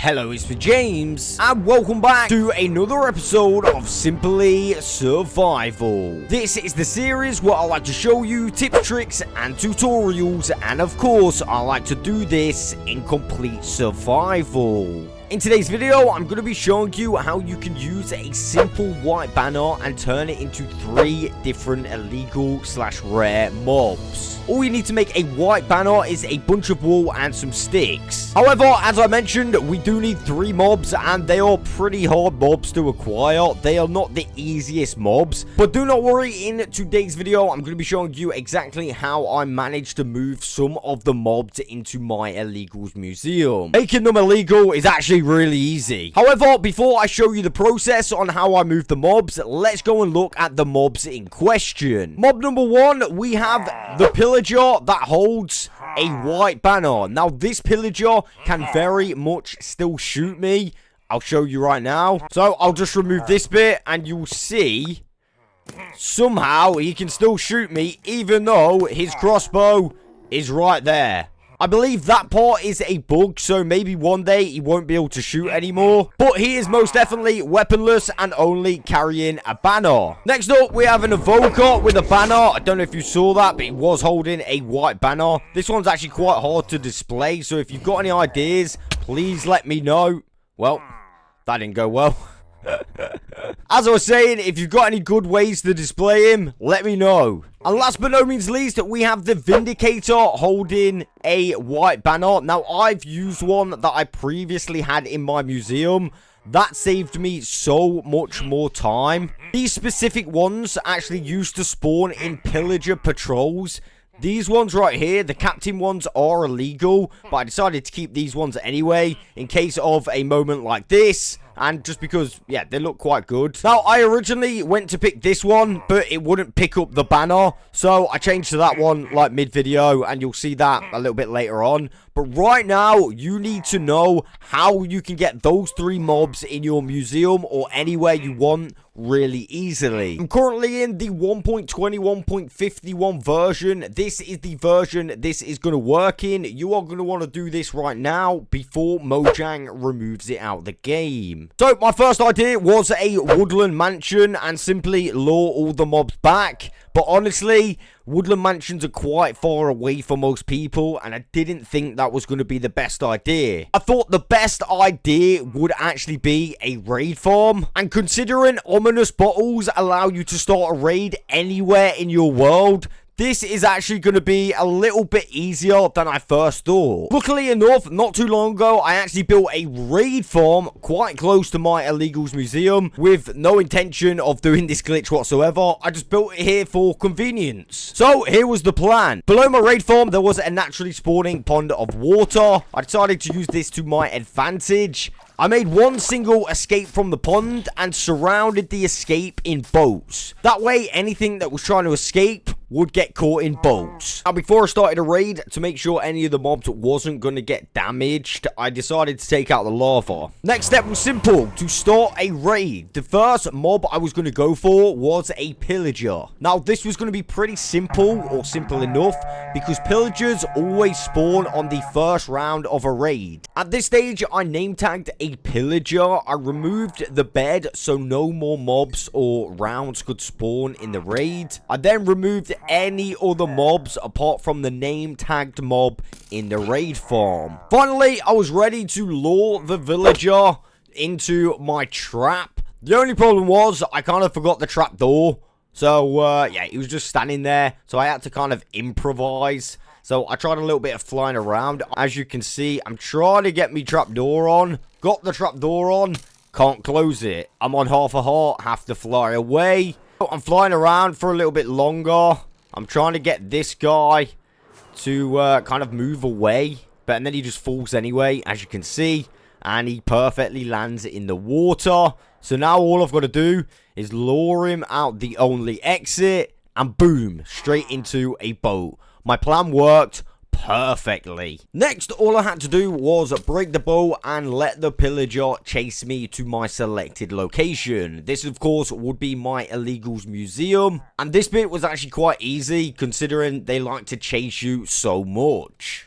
Hello, it's for James, and welcome back to another episode of Simply Survival. This is the series where I like to show you tips, tricks, and tutorials, and of course, I like to do this in complete survival. In today's video, I'm going to be showing you how you can use a simple white banner and turn it into 3 different illegal/rare mobs. All you need to make a white banner is a bunch of wool and some sticks. However, as I mentioned, we do need 3 mobs, and they are pretty hard mobs to acquire. They are not the easiest mobs, but do not worry, in today's video, I'm going to be showing you exactly how I managed to move some of the mobs into my illegals museum. Making them illegal is actually really easy. However, before I show you the process on how I move the mobs, let's go and look at the mobs in question. Mob number 1, we have the pillager that holds a white banner. Now, this pillager can very much still shoot me. I'll show you right now. So, I'll just remove this bit, and you'll see somehow he can still shoot me, even though his crossbow is right there. I believe that part is a bug, so maybe one day he won't be able to shoot anymore. But he is most definitely weaponless and only carrying a banner. Next up, we have an evoker with a banner. I don't know if you saw that, but he was holding a white banner. This one's actually quite hard to display, so if you've got any ideas, please let me know. Well, that didn't go well. As I was saying, if you've got any good ways to display him, let me know. And last but no means least, we have the Vindicator holding a white banner. Now, I've used one that I previously had in my museum. That saved me so much more time. These specific ones actually used to spawn in pillager patrols. These ones right here, the captain ones, are illegal, but I decided to keep these ones anyway, in case of a moment like this, and just because, yeah, they look quite good. Now, I originally went to pick this one, but it wouldn't pick up the banner, so I changed to that one, like, mid-video, and you'll see that a little bit later on. But right now, you need to know how you can get those 3 mobs in your museum or anywhere you want really easily. I'm currently in the 1.21.51 version. This is the version this is going to work in. You are going to want to do this right now before Mojang removes it out of the game. So, my first idea was a woodland mansion and simply lure all the mobs back. But honestly, woodland mansions are quite far away for most people, and I didn't think that was going to be the best idea. I thought the best idea would actually be a raid farm, and considering ominous bottles allow you to start a raid anywhere in your world, this is actually going to be a little bit easier than I first thought. Luckily enough, not too long ago, I actually built a raid farm quite close to my illegals museum with no intention of doing this glitch whatsoever. I just built it here for convenience. So here was the plan. Below my raid farm, there was a naturally spawning pond of water. I decided to use this to my advantage. I made one single escape from the pond and surrounded the escape in boats. That way, anything that was trying to escape would get caught in boats. Now, before I started a raid, to make sure any of the mobs wasn't going to get damaged, I decided to take out the lava. Next step was simple: to start a raid. The first mob I was going to go for was a pillager. Now, this was going to be pretty simple, or simple enough, because pillagers always spawn on the first round of a raid. At this stage, I name tagged a pillager. I removed the bed so no more mobs or rounds could spawn in the raid. I then removed any other mobs apart from the name tagged mob in the raid farm. Finally, I was ready to lure the villager into my trap. The only problem was I kind of forgot the trap door. So, yeah, he was just standing there. So I had to kind of improvise. So I tried a little bit of flying around. As you can see, I'm trying to get me trapdoor on. Got the trapdoor on. Can't close it. I'm on half a heart. Have to fly away. I'm flying around for a little bit longer. I'm trying to get this guy to kind of move away. But then he just falls anyway, as you can see. And he perfectly lands in the water. So now all I've got to do is lure him out the only exit. And boom, straight into a boat. My plan worked perfectly. Next, all I had to do was break the bow and let the pillager chase me to my selected location. This, of course, would be my illegals museum. And this bit was actually quite easy, considering they like to chase you so much.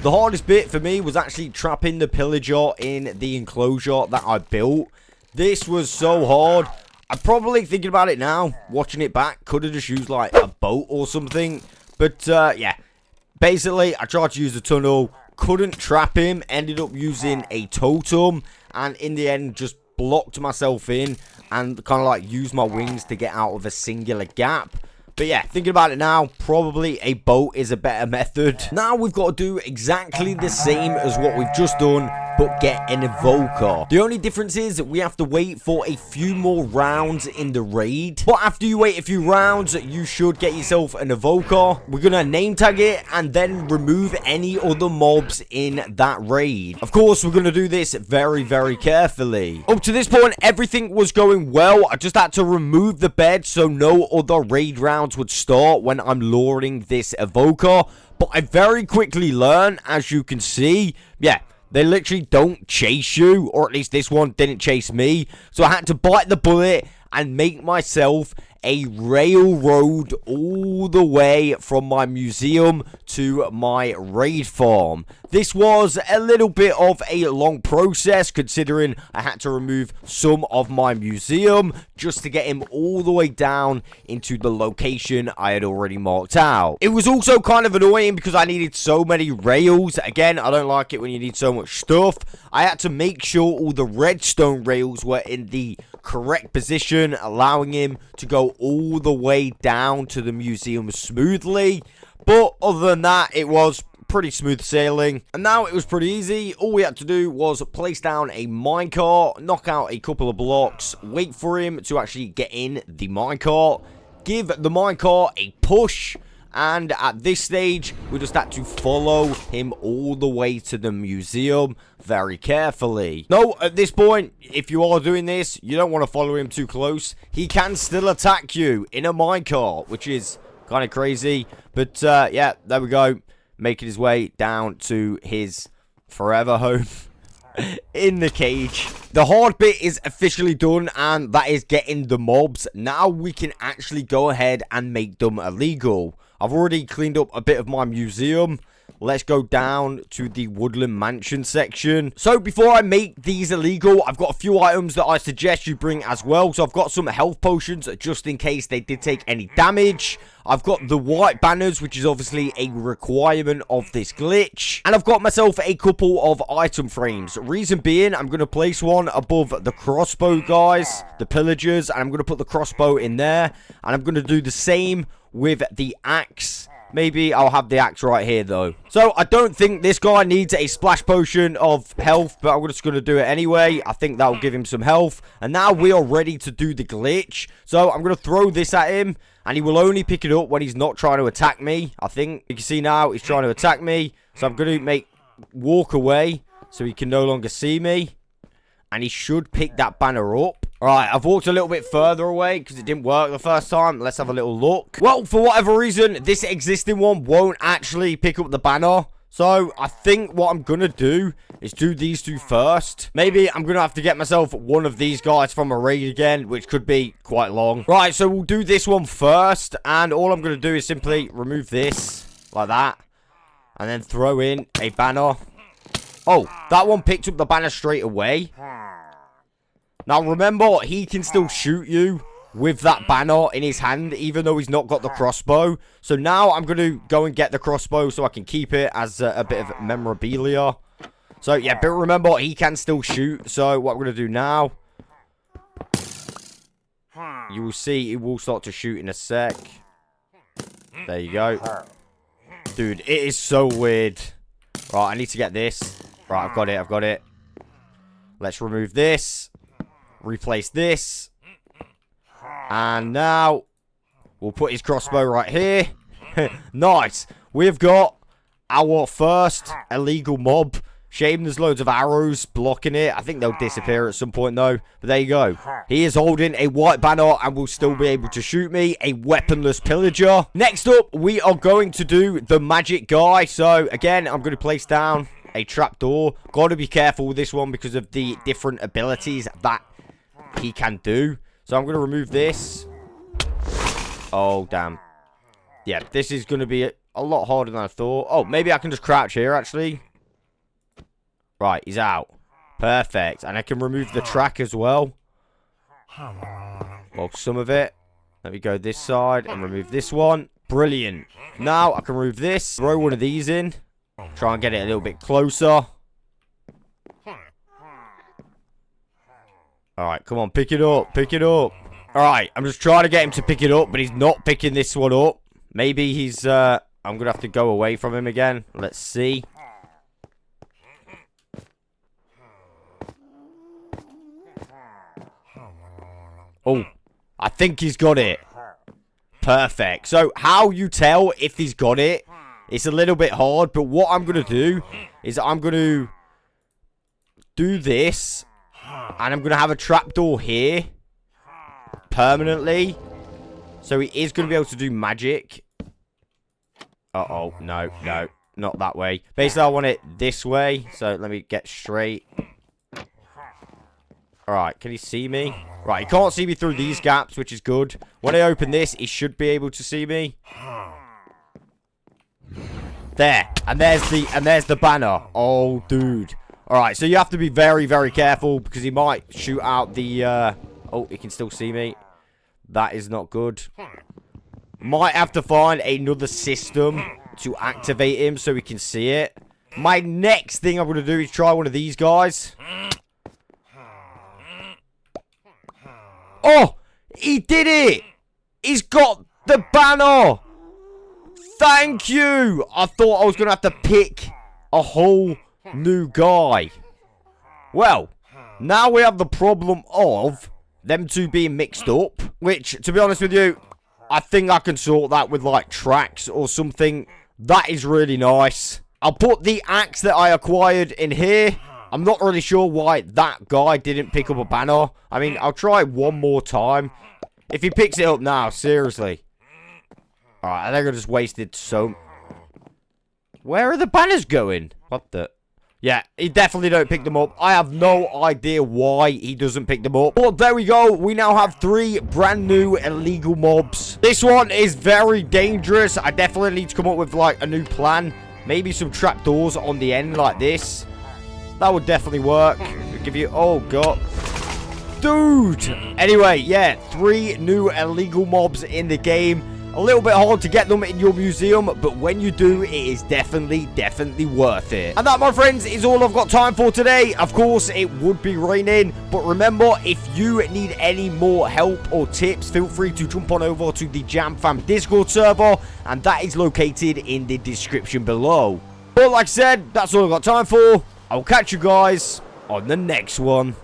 The hardest bit for me was actually trapping the pillager in the enclosure that I built. This was so hard. I'm probably thinking about it now, watching it back. Could have just used like a boat or something. But yeah, basically I tried to use the tunnel, couldn't trap him, ended up using a totem, and in the end just blocked myself in and kind of like used my wings to get out of a singular gap. But yeah, thinking about it now, probably a boat is a better method. Now we've got to do exactly the same as what we've just done, but get an evoker. The only difference is we have to wait for a few more rounds in the raid. But after you wait a few rounds, you should get yourself an evoker. We're going to name tag it and then remove any other mobs in that raid. Of course, we're going to do this very, very carefully. Up to this point, everything was going well. I just had to remove the bed so no other raid rounds would start when I'm luring this evoker. But I very quickly learned, as you can see, yeah, they literally don't chase you, or at least this one didn't chase me. So I had to bite the bullet and make myself a railroad all the way from my museum to my raid farm. This was a little bit of a long process, considering I had to remove some of my museum just to get him all the way down into the location I had already marked out. It was also kind of annoying because I needed so many rails. Again, I don't like it when you need so much stuff. I had to make sure all the redstone rails were in the correct position, allowing him to go all the way down to the museum smoothly. But other than that, it was pretty smooth sailing. And now it was pretty easy. All we had to do was place down a minecart, knock out a couple of blocks, wait for him to actually get in the minecart, give the minecart a push, and at this stage, we just had to follow him all the way to the museum very carefully. No, at this point, if you are doing this, you don't want to follow him too close. He can still attack you in a minecart, which is kind of crazy. But yeah, there we go. Making his way down to his forever home. In the cage. The hard bit is officially done, and that is getting the mobs. Now we can actually go ahead and make them illegal. I've already cleaned up a bit of my museum. Let's go down to the Woodland Mansion section. So before I make these illegal, I've got a few items that I suggest you bring as well. So I've got some health potions just in case they did take any damage. I've got the white banners, which is obviously a requirement of this glitch. And I've got myself a couple of item frames. Reason being, I'm going to place one above the crossbow guys, the pillagers, and I'm going to put the crossbow in there. And I'm going to do the same with the axe. Maybe I'll have the axe right here, though. So, I don't think this guy needs a splash potion of health, but I'm just going to do it anyway. I think that will give him some health. And now we are ready to do the glitch. So, I'm going to throw this at him, and he will only pick it up when he's not trying to attack me, I think. You can see now he's trying to attack me. So, I'm going to walk away so he can no longer see me. And he should pick that banner up. Alright, I've walked a little bit further away because it didn't work the first time. Let's have a little look. Well, for whatever reason, this existing one won't actually pick up the banner. So, I think what I'm going to do is do these two first. Maybe I'm going to have to get myself one of these guys from a raid again, which could be quite long. Right, so we'll do this one first. And all I'm going to do is simply remove this, like that. And then throw in a banner. Oh, that one picked up the banner straight away. Now, remember, he can still shoot you with that banner in his hand, even though he's not got the crossbow. So now I'm going to go and get the crossbow so I can keep it as a bit of memorabilia. So, yeah, but remember, he can still shoot. So, what we're going to do now, you will see it will start to shoot in a sec. There you go. Dude, it is so weird. Right, I need to get this. Right, I've got it. Let's remove this. Replace this. And now we'll put his crossbow right here. Nice. We've got our first illegal mob. Shame there's loads of arrows blocking it. I think they'll disappear at some point though. But there you go. He is holding a white banner and will still be able to shoot me. A weaponless pillager. Next up, we are going to do the magic guy. So again, I'm going to place down a trapdoor. Got to be careful with this one because of the different abilities that he can do. So I'm going to remove this. Oh, damn. Yeah, this is going to be a lot harder than I thought. Oh, maybe I can just crouch here, actually. Right, he's out. Perfect. And I can remove the track as well. Well, some of it. Let me go this side and remove this one. Brilliant. Now I can remove this. Throw one of these in. Try and get it a little bit closer. Alright, come on. Pick it up. Pick it up. Alright, I'm just trying to get him to pick it up, but he's not picking this one up. Maybe he's, I'm going to have to go away from him again. Let's see. Oh, I think he's got it. Perfect. So, how you tell if he's got it, it's a little bit hard, but what I'm going to do is I'm going to do this, and I'm going to have a trapdoor here permanently. So, he is going to be able to do magic. Uh-oh, no, not that way. Basically, I want it this way, so let me get straight. Alright, can he see me? Right, he can't see me through these gaps, which is good. When I open this, he should be able to see me. There. And there's the banner. Oh, dude. Alright, so you have to be very, very careful because he might shoot out the... Oh, he can still see me. That is not good. Might have to find another system to activate him so we can see it. My next thing I'm going to do is try one of these guys. Oh, he did it. He's got the banner. Thank you. I thought I was going to have to pick a whole new guy. Well, now we have the problem of them two being mixed up. Which, to be honest with you, I think I can sort that with, like, tracks or something. That is really nice. I'll put the axe that I acquired in here. I'm not really sure why that guy didn't pick up a banner. I mean, I'll try one more time. If he picks it up now, seriously. Alright, I think I just wasted so... Where are the banners going? What the... Yeah, he definitely don't pick them up. I have no idea why he doesn't pick them up. But there we go. We now have 3 brand new illegal mobs. This one is very dangerous. I definitely need to come up with, like, a new plan. Maybe some trapdoors on the end like this. That would definitely work. Give you... Oh, God. Dude! Anyway, yeah. 3 new illegal mobs in the game. A little bit hard to get them in your museum, but when you do, it is definitely worth it. And that, my friends, is all I've got time for today. Of course, it would be raining, but remember, if you need any more help or tips, feel free to jump on over to the Jam Fam Discord server, and that is located in the description below. But like I said, that's all I've got time for. I'll catch you guys on the next one.